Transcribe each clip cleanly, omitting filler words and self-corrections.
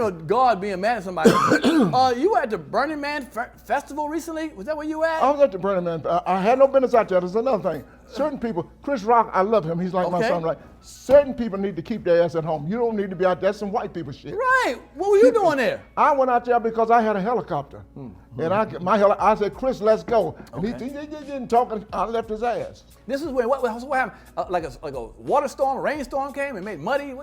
speaking of God being mad at somebody, you were at the Burning Man festival recently? Was that where you at? I was at the Burning Man. I had no business out there. There's another thing. Certain people, Chris Rock, I love him. He's like my son. Right? Certain people need to keep their ass at home. You don't need to be out there. Some white people shit. Right. What were you doing there? I went out there because I had a helicopter. And I said, Chris, let's go. And he didn't talk, and I left his ass. This is when, what happened? Like a water storm, a rainstorm came and made it muddy?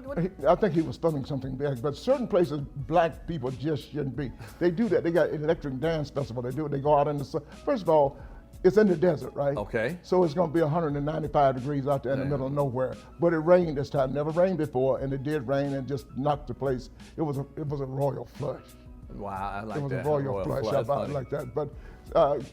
I think he was filming something big, but certain places black people just shouldn't be. They do that. They got electric dance festival. They do it. They go out in the sun. First of all, it's in the desert, right? Okay. So it's going to be 195 degrees out there in the middle of nowhere. But it rained this time. Never rained before, and it did rain and just knocked the place. It was a royal flush. Wow, I like that. It was a royal flush. I like that. But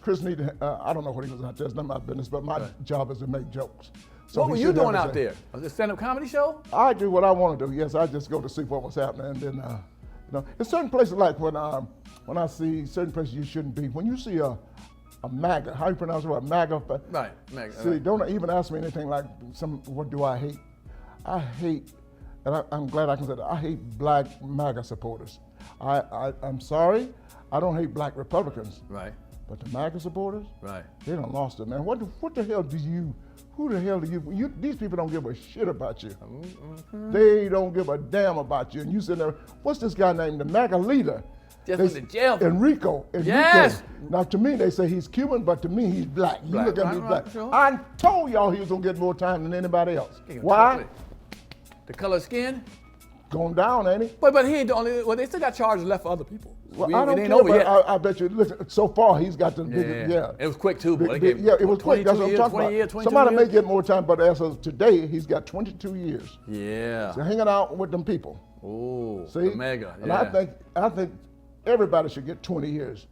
Chris needed, I don't know what he was out there. It's not my business, but my job is to make jokes. So what were you doing out there? Was it a stand-up comedy show? I do what I want to do. Yes, I just go to see what was happening. And then, you know, in certain places, like when I see certain places you shouldn't be. When you see a MAGA, how you pronounce it? What, MAGA? Right, MAGA. See, don't even ask me anything like what do I hate? I hate, and I'm glad I can say that, I hate black MAGA supporters. I'm sorry, I don't hate black Republicans. Right. But the MAGA supporters, right, they done lost it, man. What the hell do you, who the hell do you, these people don't give a shit about you. Mm-hmm. They don't give a damn about you. And you sitting there, what's this guy named, the MAGA leader? Just went to jail. Enrico. Yes. Now to me, they say he's Cuban, but to me, he's black. You look at me, he's black. Sure. I told y'all he was gonna get more time than anybody else. Why? The color of skin? Going down, ain't he? But he ain't the only, well, they still got charges left for other people. Well, I don't care, but I bet you, listen, so far he's got the biggest, It was quick too, boy. Yeah, it was quick, that's what I'm talking about. Somebody may get more time, but as of today, he's got 22 years. Yeah. So hanging out with them people. Oh, see? the mega, and I think everybody should get 20 years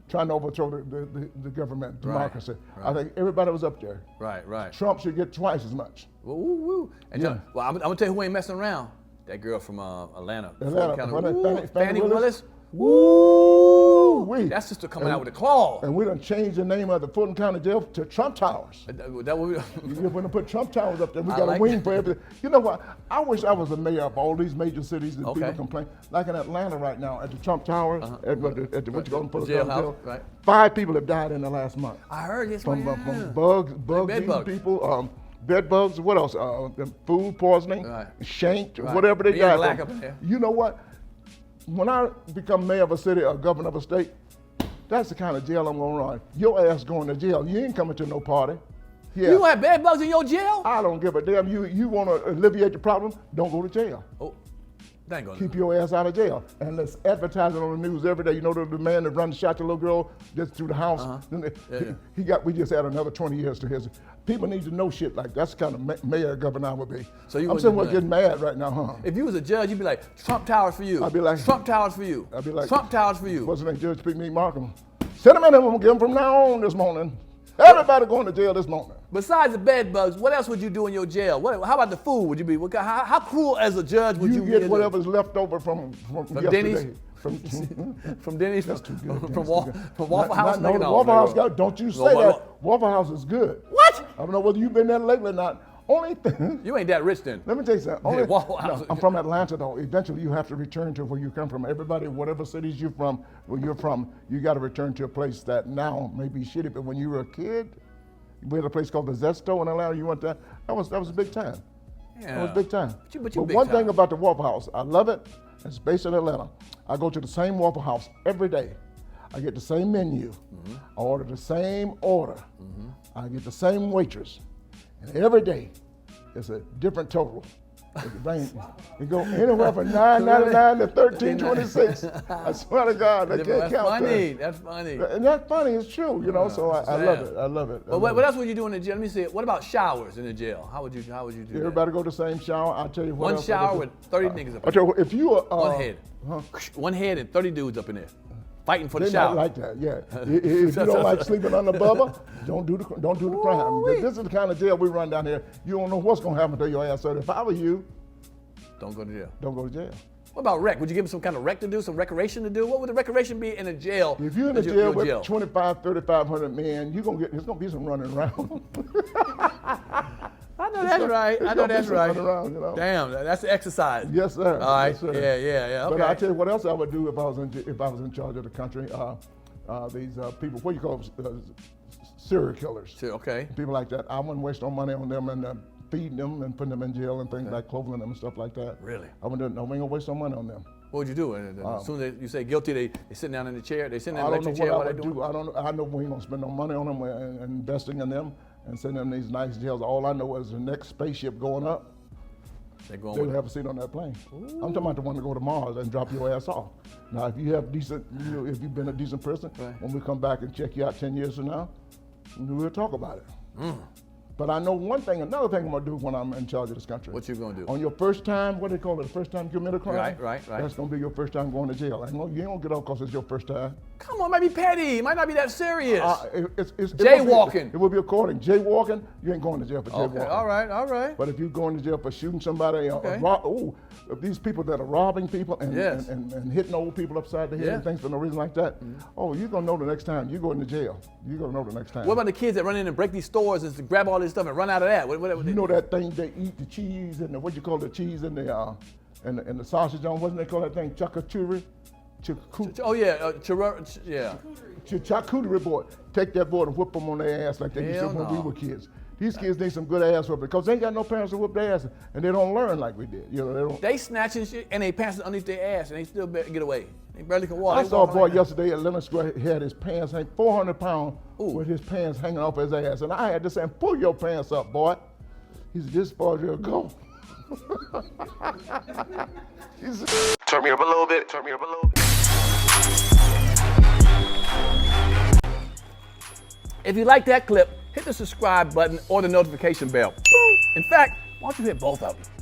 trying to overthrow the government, democracy. Right. I think everybody was up there. Right. Trump should get twice as much. Woo. And well, I'm gonna tell you who ain't messing around. That girl from Atlanta. Fannie Willis. Woo! That sister coming out with a claw. And we done changed the name of the Fulton County Jail to Trump Towers. That would be. We're gonna put Trump Towers up there. We got a wing for everything. You know what? I wish I was the mayor of all these major cities that people complain. Like in Atlanta right now, at the Trump Towers, at what you call the jail. Right. 5 people have died in the last month. I heard this from bugs eating people. Bed bugs, what else? Food poisoning, shanked, whatever they got. You know what? When I become mayor of a city or governor of a state, that's the kind of jail I'm gonna run. Your ass going to jail. You ain't coming to no party. Yeah. You have bed bugs in your jail? I don't give a damn. You want to alleviate the problem? Don't go to jail. Oh. Keep your ass out of jail. And let's advertise it on the news every day. You know the man that run shot the little girl just through the house? We just add another 20 years to his. People need to know shit like that's the kind of mayor governor I would be. So I'm saying we're getting mad right now, huh? If you was a judge, you'd be like, Trump Towers for you. I'd be like, Trump Towers for you. I'd be like, Trump Towers for you. What's the name, Judge Pinkney Markham? Send him in, I'm gonna give him from now on this morning. Everybody going to jail this morning. Besides the bed bugs, what else would you do in your jail? How about the food? Would you be? How cruel as a judge would you be? You get whatever's left over from Denny's. From Denny's. That's too good. From Waffle House. No, the Waffle House guy. Don't you say that? Waffle House is good. What? I don't know whether you've been there lately or not. Only thing. You ain't that rich then. Let me tell you something. Waffle House. I'm from Atlanta though. Eventually you have to return to where you come from. Everybody, whatever cities you're from, you got to return to a place that now may be shitty. But when you were a kid, we had a place called the Zesto in Atlanta. You went there. That was a big time. Yeah. That was big time. But one thing about the Waffle House, I love it. It's based in Atlanta. I go to the same Waffle House every day. I get the same menu. I order the same order. I get the same waitress. And every day, it's a different total. It go anywhere from $9.99 to $13.26. I swear to God, I can't count that. That's funny. And that's funny. It's true, you know. So I love it. I love it. But what else would you do in the jail? Let me see. What about showers in the jail? How would you do? Everybody go to the same shower. I'll tell you what. One shower with 30 niggas up in there. If you one head and 30 dudes up in there. Fighting for the shower. Not like that, yeah. If you don't like sleeping under Bubba, don't do the crime. But this is the kind of jail we run down here. You don't know what's gonna happen to your ass. So if I were you, don't go to jail. Don't go to jail. What about rec? Would you give him some kind of rec to do, some recreation to do? What would the recreation be in a jail? If you're in a jail with 3,500 men, there's gonna be some running around. I know that's right. I know that's right. Around, you know? Damn, that's the exercise. Yes, sir. All right. Yes, sir. Yeah. Okay. But I tell you what else I would do if I was in charge of the country. These people, what do you call them? Serial killers. Sure, okay. People like that. I wouldn't waste no money on them and feeding them and putting them in jail and things like clothing them and stuff like that. Really? I wouldn't. No, we ain't gonna waste no money on them. What would you do? As soon as you say guilty, they sitting down in the chair. They sitting in the I don't know electric chair what while I they would doing. do. I don't know. I know we ain't gonna spend no money on them and investing in them and sending them these nice jails. All I know is the next spaceship going up, They're going they with would have a seat on that plane. I'm talking about the one to go to Mars and drop your ass off. Now, if you have decent, if you've been a decent person, Right. when we come back and check you out 10 years from now, we'll talk about it. But I know one thing, another thing I'm gonna do when I'm in charge of this country. What you gonna do? On your first time, what do they call it, the first time you commit a crime? Right. That's gonna be your first time going to jail. You ain't gonna get off because it's your first time. Come on, might be petty. Might not be that serious. Jaywalking. Jaywalking. It will be according. Jaywalking, you ain't going to jail for jaywalking. Okay. All right. But if you're going to jail for shooting somebody, Okay. these people that are robbing people and, Yes. and hitting old people upside the head Yeah. and things for no reason like that, you're gonna know the next time you go into jail. You're gonna know the next time. What about the kids that run in and break these stores and grab all this stuff and run out of that? What You know that thing they eat, the cheese and what you call the cheese and the sausage on? Wasn't they call that thing charcuterie? Oh yeah, Charcuterie board. Take that board and whip them on their ass like they used to Hell when we no. were kids. These kids need some good ass whipping because they ain't got no parents to whip their ass and they don't learn like we did. You know, they don't. They snatching shit and they pants it underneath their ass and they still get away. They barely can walk. I They saw a walking boy like that. yesterday at Leonard Square. He had his pants hang 400 pounds Ooh. with his pants hanging off his ass, and I had to say, "Pull your pants up, boy." He said, "This far as you'll go." He said, Turn me up a little bit. Turn me up a little bit. If you like that clip, hit the subscribe button or the notification bell. In fact, why don't you hit both of them?